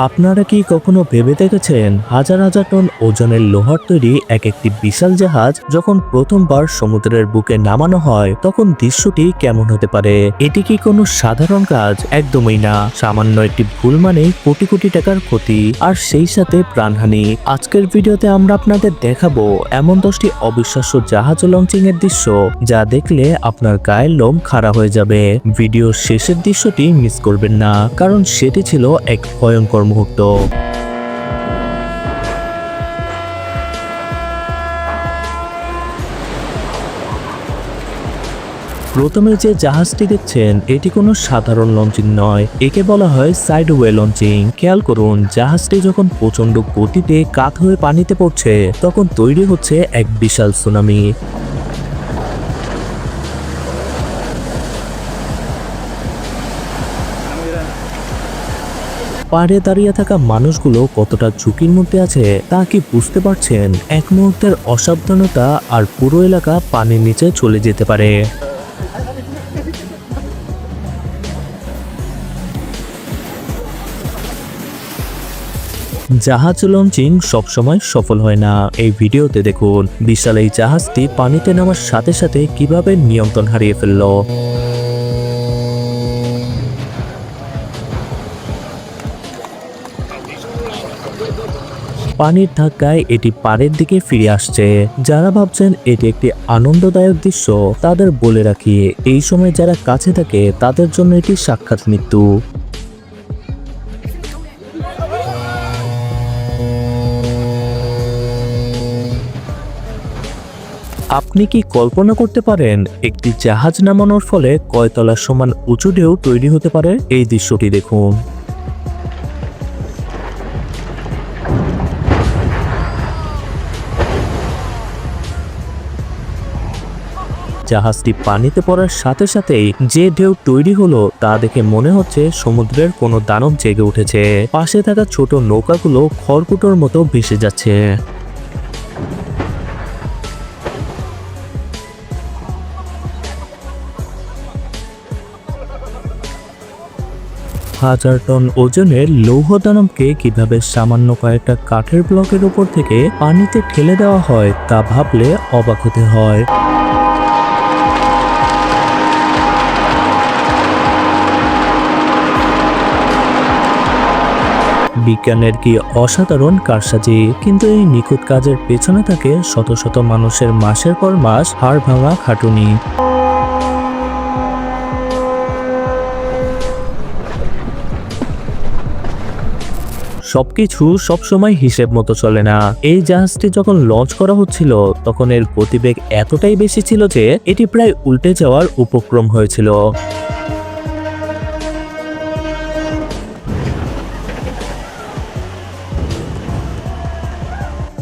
আপনারা কি কখনো ভেবে দেখেছেন হাজার হাজার টন ওজনের লোহার তৈরি একটি বিশাল জাহাজ যখন প্রথমবার সমুদ্রের বুকে নামানো হয় তখন দৃশ্যটি কেমন হতে পারে? এটি কি কোনো সাধারণ কাজ? একদমই না। সামান্য একটি ভুল মানেই কোটি কোটি টাকার ক্ষতি আর সেই সাথে প্রাণহানি। আজকের ভিডিওতে আমরা আপনাদের দেখাবো এমন 10টি অবিশ্বাস্য জাহাজ লঞ্চিং এর দৃশ্য যা দেখলে আপনার গায়ের লোম খাড়া হয়ে যাবে। ভিডিওর শেষের দৃশ্যটি মিস করবেন না, কারণ সেটি ছিল এক ভয়ঙ্কর মুহূর্ত। প্রথমে যে জাহাজটি দেখছেন এটি কোনো সাধারণ লঞ্চিং নয়, একে বলা হয় সাইডওয়ে লঞ্চিং। খেয়াল করুন, জাহাজটি যখন প্রচন্ড গতিতে কাত হয়ে পানিতে পড়ছে তখন তৈরি হচ্ছে এক বিশাল সুনামি। পাড়ে দাঁড়িয়ে থাকা মানুষগুলো কতটা ঝুঁকির মধ্যে আছে তা কি বুঝতে পারছেন? এক মুহূর্তের অসাবধানতা আর পুরো এলাকা পানির নিচে চলে যেতে পারে। জাহাজ লঞ্চিং সবসময় সফল হয় না। এই ভিডিওতে দেখুন বিশাল এই জাহাজটি পানিতে নামার সাথে সাথে কিভাবে নিয়ন্ত্রণ হারিয়ে ফেলল। পানির ধাক্কায় এটি পাড়ের দিকে ফিরে আসছে। যারা ভাবছেন এটি একটি আনন্দদায়ক দৃশ্য তাদের বলে রাখি, এই সময় যারা কাছে থাকে তাদের জন্য এটি সাক্ষাৎ মৃত্যু। আপনি কি কল্পনা করতে পারেন একটি জাহাজ নামানোর ফলে কয়তলার সমান উঁচু ঢেউ তৈরি হতে পারে? এই দৃশ্যটি দেখুন। জাহাজটি পানিতে পড়ার সাথে সাথেই যে ঢেউ তৈরি হলো তা দেখে মনে হচ্ছে সমুদ্রের কোনো দানব জেগে উঠেছে। পাশে থাকা ছোট নৌকাগুলো খড়কুটোর মতো ভেসে যাচ্ছে। হাজার টন ওজনের লৌহ দানবকে কিভাবে সামান্য কয়েকটা কাঠের ব্লকের উপর থেকে পানিতে ঠেলে দেওয়া হয় তা ভাবলে অবাক হতে হয়। বিজ্ঞানের কি অসাধারণ কারসাজি, কিন্তু এই নিখুঁত কাজের পেছনে থাকে শত শত মানুষের মাসের পর মাস হাড় ভাঙা খাটুনি। সবকিছু সবসময় হিসেব মতো চলে না। এই জাহাজটি যখন লঞ্চ করা হচ্ছিল তখন এর গতিবেগ এতটাই বেশি ছিল যে এটি প্রায় উল্টে যাওয়ার উপক্রম হয়েছিল।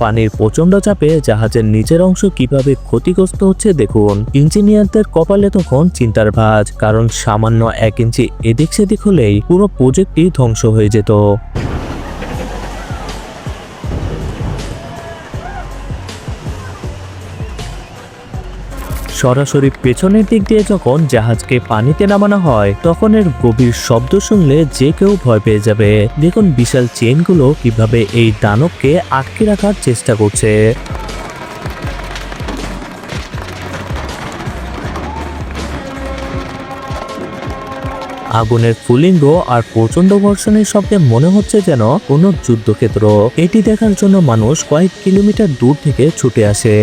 পানির প্রচন্ড চাপে জাহাজের নিচের অংশ কিভাবে ক্ষতিগ্রস্ত হচ্ছে দেখুন। ইঞ্জিনিয়ারদের কপালে তখন চিন্তার ভাঁজ, কারণ সামান্য 1 ইঞ্চি এদিক সেদিক হলেই পুরো প্রজেক্টটি ধ্বংস হয়ে যেত। সরাসরি পেছনের দিক দিয়ে যখন জাহাজকে পানিতে নামানো হয় তখন এর গভীর শব্দ শুনলে যে কেউ ভয় পেয়ে যাবে। দেখুন বিশাল চেনগুলো কিভাবে এই দানবকে আটকে রাখার চেষ্টা করছে। আগুনের ফুলিঙ্গ আর প্রচন্ড ঘর্ষণের শব্দে মনে হচ্ছে যেন কোনো যুদ্ধক্ষেত্র। এটি দেখার জন্য মানুষ কয়েক কিলোমিটার দূর থেকে ছুটে আসে।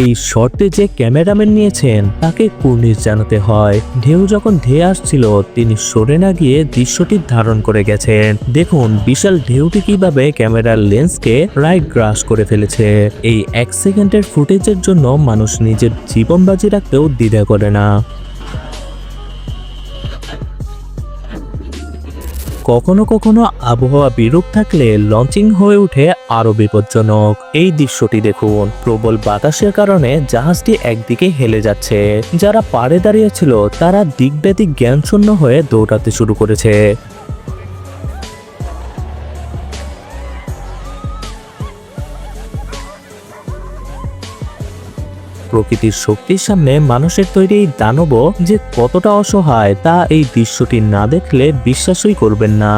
এই শর্তে যে ক্যামেরাম্যান নিয়েছেন তাকে কুর্নিশ জানাতে হয়। ঢেউ যখন ধেয়ে আসছিল তিনি সরে না গিয়ে দৃশ্যটি ধারণ করে গেছেন। দেখুন বিশাল ঢেউটি কিভাবে ক্যামেরার লেন্সকে প্রায় গ্রাস করে ফেলেছে। এই 1 সেকেন্ডের ফুটেজের জন্য মানুষ নিজের জীবন বাজি রাখতেও দ্বিধা করে না। কখনো কখনো আবহাওয়া বিরূপ থাকলে লঞ্চিং হয়ে ওঠে আরো বিপজ্জনক। এই দৃশ্যটি দেখুন, প্রবল বাতাসের কারণে জাহাজটি একদিকে হেলে যাচ্ছে। যারা পাড়ে দাঁড়িয়ে ছিল তারা দিকব্যাতিক জ্ঞানশূন্য হয়ে দৌড়াতে শুরু করেছে। প্রকৃতির শক্তির সামনে মানুষের তৈরি এই দানব যে কতটা অসহায় তা এই দৃশ্যটি না দেখলে বিশ্বাসই করবেন না।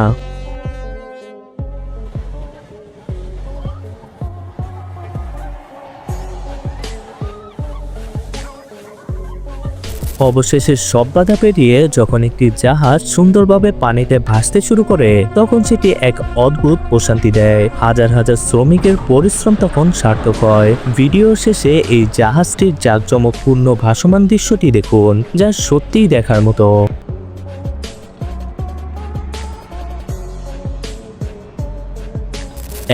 অবশেষে সব বাধা পেরিয়ে যখন একটি জাহাজ সুন্দরভাবে পানিতে ভাসতে শুরু করে তখন সেটি এক অদ্ভুত প্রশান্তি দেয়। হাজার হাজার শ্রমিকের পরিশ্রম তখন সার্থক হয়। ভিডিও শেষে এই জাহাজটির জাঁকজমকপূর্ণ ভাসমান দৃশ্যটি দেখুন, যা সত্যিই দেখার মতো।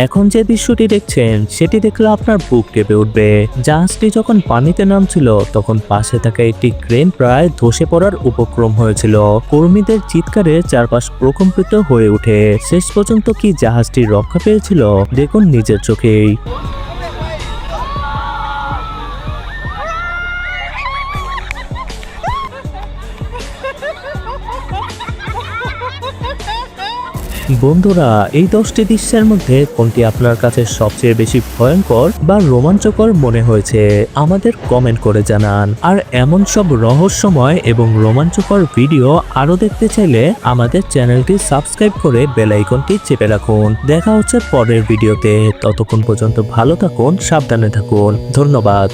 এখন যে দৃশ্যটি দেখছেন সেটি দেখলে আপনার বুক কেঁপে উঠবে। জাহাজটি যখন পানিতে নামছিল তখন পাশে থাকা একটি ক্রেন প্রায় ধসে পড়ার উপক্রম হয়েছিল। কর্মীদের চিৎকারে চারপাশ প্রকম্পিত হয়ে ওঠে। শেষ পর্যন্ত কি জাহাজটি রক্ষা পেয়েছিল দেখুন নিজের চোখেই। বন্ধুরা, এই 10টি দৃশ্যের মধ্যে কোনটি আপনার কাছে সবচেয়ে বেশি ভয়ঙ্কর বা রোমাঞ্চকর মনে হয়েছে আমাদের কমেন্ট করে জানান। আর এমন সব রহস্যময় এবং রোমাঞ্চকর ভিডিও আরো দেখতে চাইলে আমাদের চ্যানেলটি সাবস্ক্রাইব করে বেল আইকনটি চেপে রাখুন। দেখা হচ্ছে পরের ভিডিওতে। ততক্ষণ পর্যন্ত ভালো থাকুন, সাবধানে থাকুন। ধন্যবাদ।